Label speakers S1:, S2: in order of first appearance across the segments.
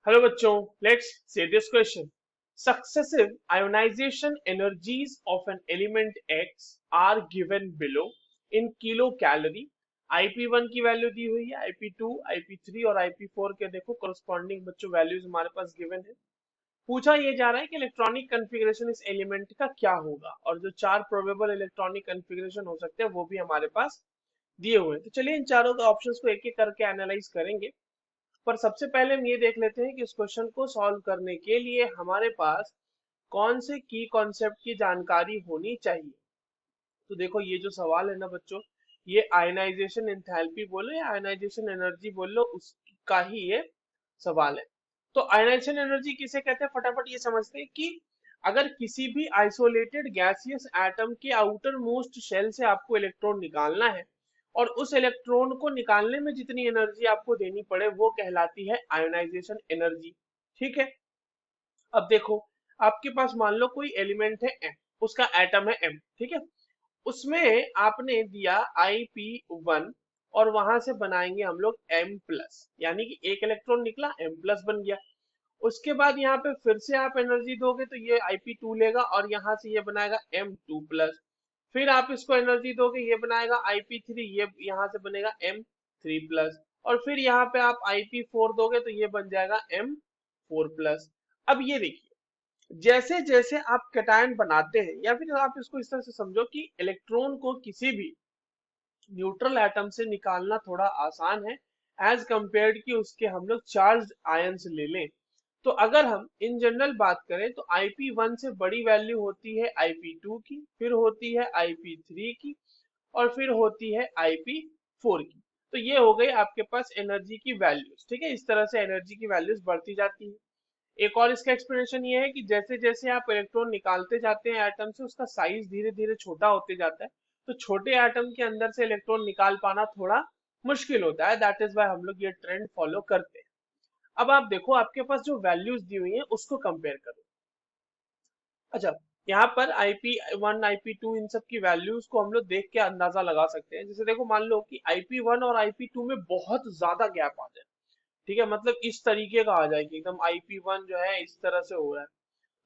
S1: Hello बच्चों, let's say this question. Successive ionization energies of an element X are given below in kilocalorie. IP1 की value दी हुई है, IP2, IP3 और IP4 के देखो corresponding बच्चों वैल्यूज हमारे पास गिवन है। पूछा ये जा रहा है कि इलेक्ट्रॉनिक कन्फिग्रेशन इस एलिमेंट का क्या होगा और जो चार प्रोबेबल इलेक्ट्रॉनिक कन्फिग्रेशन हो सकते हैं वो भी हमारे पास दिए हुए हैं। तो चलिए इन चारों के ऑप्शंस को एक एक करके एनालाइज करेंगे। पर सबसे पहले हम ये देख लेते हैं कि इस क्वेश्चन को सॉल्व करने के लिए हमारे पास कौन से की कॉन्सेप्ट की जानकारी होनी चाहिए। तो देखो ये जो सवाल है ना बच्चों, ये आयनाइजेशन एंथैल्पी बोलो या आयनाइजेशन एनर्जी बोलो उसका ही ये सवाल है। तो आयनाइजेशन एनर्जी किसे कहते हैं, फटाफट ये समझते हैं कि अगर किसी भी आइसोलेटेड गैसियस एटम के आउटर मोस्ट शेल से आपको इलेक्ट्रॉन निकालना है और उस इलेक्ट्रॉन को निकालने में जितनी एनर्जी आपको देनी पड़े वो कहलाती है आयोनाइजेशन एनर्जी। ठीक है। अब देखो आपके पास मान लो कोई एलिमेंट है एम, उसका एटम है एम, ठीक है। उसमें आपने दिया IP1 और वहां से बनाएंगे हम लोग M प्लस, यानी कि एक इलेक्ट्रॉन निकला M प्लस बन गया। उसके बाद यहाँ पे फिर से आप एनर्जी दोगे तो ये IP2 लेगा और यहाँ से ये बनाएगा M2 प्लस। फिर आप इसको एनर्जी दोगे, ये बनाएगा IP3, ये यहाँ से बनेगा M3 प्लस। और फिर यहाँ पे आप IP4 दोगे तो ये बन जाएगा M4 प्लस। अब ये देखिए, जैसे जैसे आप कैटायन बनाते हैं या फिर आप इसको इस तरह से समझो कि इलेक्ट्रॉन को किसी भी न्यूट्रल एटम से निकालना थोड़ा आसान है एज कंपेयर्ड कि उसके हम लोग चार्ज आयंस ले लें। तो अगर हम इन जनरल बात करें तो IP1 से बड़ी वैल्यू होती है IP2 की, फिर होती है IP3 की और फिर होती है IP4 की। तो ये हो गई आपके पास एनर्जी की वैल्यूज। ठीक है, इस तरह से एनर्जी की वैल्यूज बढ़ती जाती है। एक और इसका एक्सप्लेनेशन ये है कि जैसे जैसे आप इलेक्ट्रॉन निकालते जाते हैं एटम से उसका साइज धीरे धीरे छोटा होते जाता है। तो छोटे एटम के अंदर से इलेक्ट्रॉन निकाल पाना थोड़ा मुश्किल होता है, दैट इज वाई हम लोग ये ट्रेंड फॉलो करते हैं। अब आप देखो आपके पास जो वैल्यूज दी हुई हैं उसको कंपेयर करो। अच्छा, यहाँ पर IP1 IP2 इन सब की वैल्यूज को हम लोग देख के अंदाजा लगा सकते हैं। जैसे देखो मान लो कि IP1 और IP2 में बहुत ज्यादा गैप आ जाए, ठीक है, मतलब इस तरीके का आ जाए कि एकदम IP1 जो है इस तरह से हो रहा है।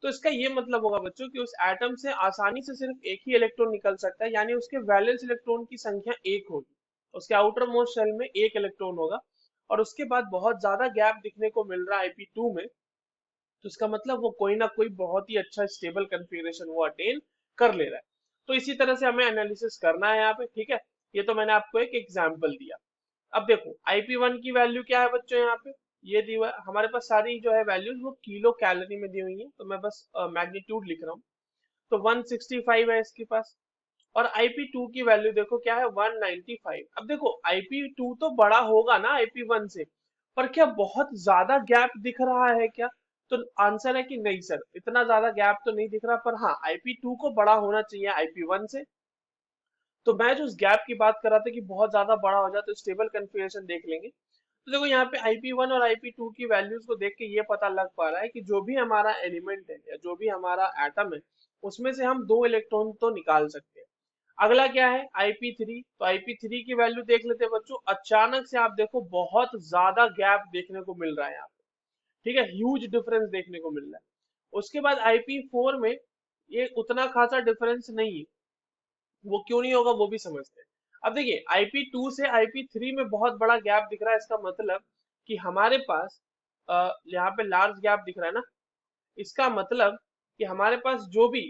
S1: तो इसका ये मतलब होगा बच्चों कि उस एटम से आसानी से सिर्फ एक ही इलेक्ट्रॉन निकल सकता है, यानी उसके वैलेंस इलेक्ट्रॉन की संख्या एक होगी। उसके आउटर मोस्ट शेल में एक इलेक्ट्रॉन होगा और उसके बाद बहुत ज्यादा गैप दिखने को मिल रहा है IP2 में। तो इसका मतलब वो कोई ना कोई बहुत ही अच्छा स्टेबल कन्फिग्रेशन वो अटेन कर ले रहा है। तो इसी तरह से हमें एनालिसिस करना है यहाँ पे। ठीक है, ये तो मैंने आपको एक एग्जाम्पल दिया। अब देखो IP1 की वैल्यू क्या है बच्चों, यहाँ पे ये दी हुआ है हमारे पास सारी जो है वैल्यूज वो किलो कैलोरी में दी हुई है, तो मैं बस मैग्नीट्यूड लिख रहा हूँ। तो 165 है इसके पास। और IP2 की वैल्यू देखो क्या है, 195। अब देखो IP2 तो बड़ा होगा ना IP1 से, पर क्या बहुत ज्यादा गैप दिख रहा है क्या? तो आंसर है कि नहीं सर, इतना ज्यादा गैप तो नहीं दिख रहा, पर हाँ IP2 को बड़ा होना चाहिए IP1 से। तो मैं जो उस गैप की बात कर रहा था कि बहुत ज्यादा बड़ा हो जाए तो स्टेबल कन्फिग्रेशन देख लेंगे। तो देखो यहाँ पे IP1 और IP2 की वैल्यूज को देख के ये पता लग पा रहा है कि जो भी हमारा एलिमेंट है या जो भी हमारा एटम है उसमें से हम दो इलेक्ट्रॉन तो निकाल सकते हैं। अगला क्या है IP3, तो IP3 की वैल्यू देख लेते हैं बच्चों। अचानक से आप देखो बहुत ज्यादा गैप देखने को मिल रहा है यहाँ पे, ठीक है, ह्यूज डिफरेंस देखने को मिल रहा है। उसके बाद IP4 में ये उतना खासा डिफरेंस नहीं है। वो क्यों नहीं होगा वो भी समझते हैं। अब देखिए IP2 से IP3 में बहुत बड़ा गैप दिख रहा है, इसका मतलब कि हमारे पास यहाँ पे लार्ज गैप दिख रहा है ना। इसका मतलब कि हमारे पास जो भी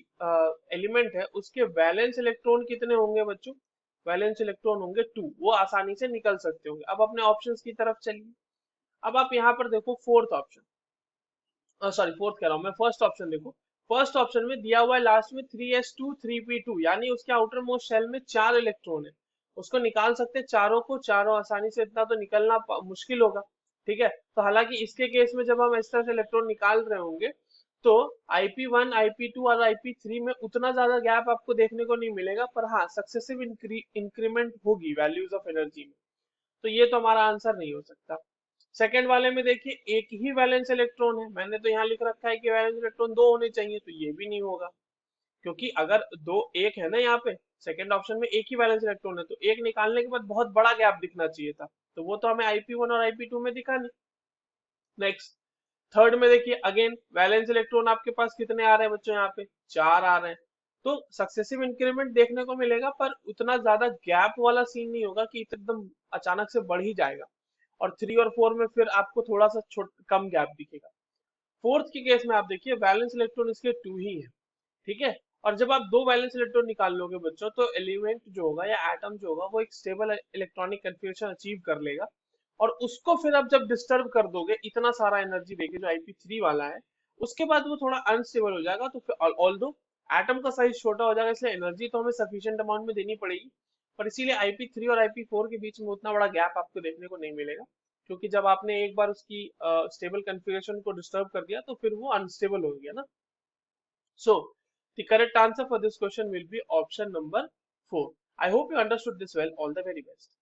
S1: एलिमेंट है उसके वैलेंस इलेक्ट्रॉन कितने होंगे बच्चों, वैलेंस इलेक्ट्रॉन होंगे 2, वो आसानी से निकल सकते होंगे। अब अपने ऑप्शंस की तरफ चलिए। अब आप यहाँ पर देखो फोर्थ ऑप्शन, सॉरी फोर्थ कह रहा हूँ मैं, फर्स्ट ऑप्शन देखो। फर्स्ट ऑप्शन में दिया हुआ है लास्ट में 3s2 3p2, यानी उसके आउटर मोस्ट शेल में चार इलेक्ट्रॉन है। उसको निकाल सकते हैं चारों को, चारों आसानी से, इतना तो निकलना मुश्किल होगा। ठीक है, तो हालांकि इसके केस में जब हम इस तरह से इलेक्ट्रॉन निकाल रहे होंगे तो IP1 IP2 और IP3 में उतना ज्यादा गैप आपको देखने को नहीं मिलेगा, पर हाँ सक्सेसिव इंक्रीमेंट होगी वैल्यूज ऑफ एनर्जी में। तो ये तो हमारा आंसर नहीं हो सकता। सेकंड वाले में देखिए एक ही वैलेंस इलेक्ट्रॉन है, मैंने तो यहाँ लिख रखा है कि वैलेंस इलेक्ट्रॉन दो होने चाहिए, तो ये भी नहीं होगा। क्योंकि अगर दो एक है ना यहाँ पे, सेकंड ऑप्शन में एक ही वैलेंस इलेक्ट्रॉन है तो एक निकालने के बाद बहुत बड़ा गैप दिखना चाहिए था, तो वो तो हमें IP1 और IP2 में दिखा नहीं। नेक्स्ट, थर्ड में देखिए अगेन वैलेंस इलेक्ट्रॉन आपके पास कितने आ रहे हैं बच्चों, यहाँ पे 4 आ रहे हैं। तो सक्सेसिव इंक्रीमेंट देखने को मिलेगा, पर उतना ज्यादा गैप वाला सीन नहीं होगा कि एकदम अचानक से बढ़ ही जाएगा। और 3 और 4 में फिर आपको थोड़ा सा कम गैप दिखेगा। फोर्थ के केस में आप देखिए वैलेंस इलेक्ट्रॉन इसके 2 ही है, ठीक है। और जब आप दो वैलेंस इलेक्ट्रॉन निकाल लोगे बच्चों, तो एलिमेंट जो होगा या एटम जो होगा वो एक स्टेबल इलेक्ट्रॉनिक कन्फिग्रेशन अचीव कर लेगा। और उसको फिर आप जब डिस्टर्ब कर दोगे इतना सारा एनर्जी देके जो IP3 वाला है, उसके बाद वो थोड़ा अनस्टेबल हो जाएगा। तो फिर ऑल्दो एटम का साइज छोटा हो जाएगा, इसलिए एनर्जी तो हमें सफिशिएंट अमाउंट में देनी पड़ेगी, पर इसीलिए IP3 और IP4 के बीच में उतना बड़ा गैप आपको देखने को नहीं मिलेगा। क्योंकि जब आपने एक बार उसकी स्टेबल कन्फिग्रेशन को डिस्टर्ब कर दिया तो फिर वो अनस्टेबल हो गया ना। So, the correct answer for this question will be option number 4. I hope you understood this well. All the very best.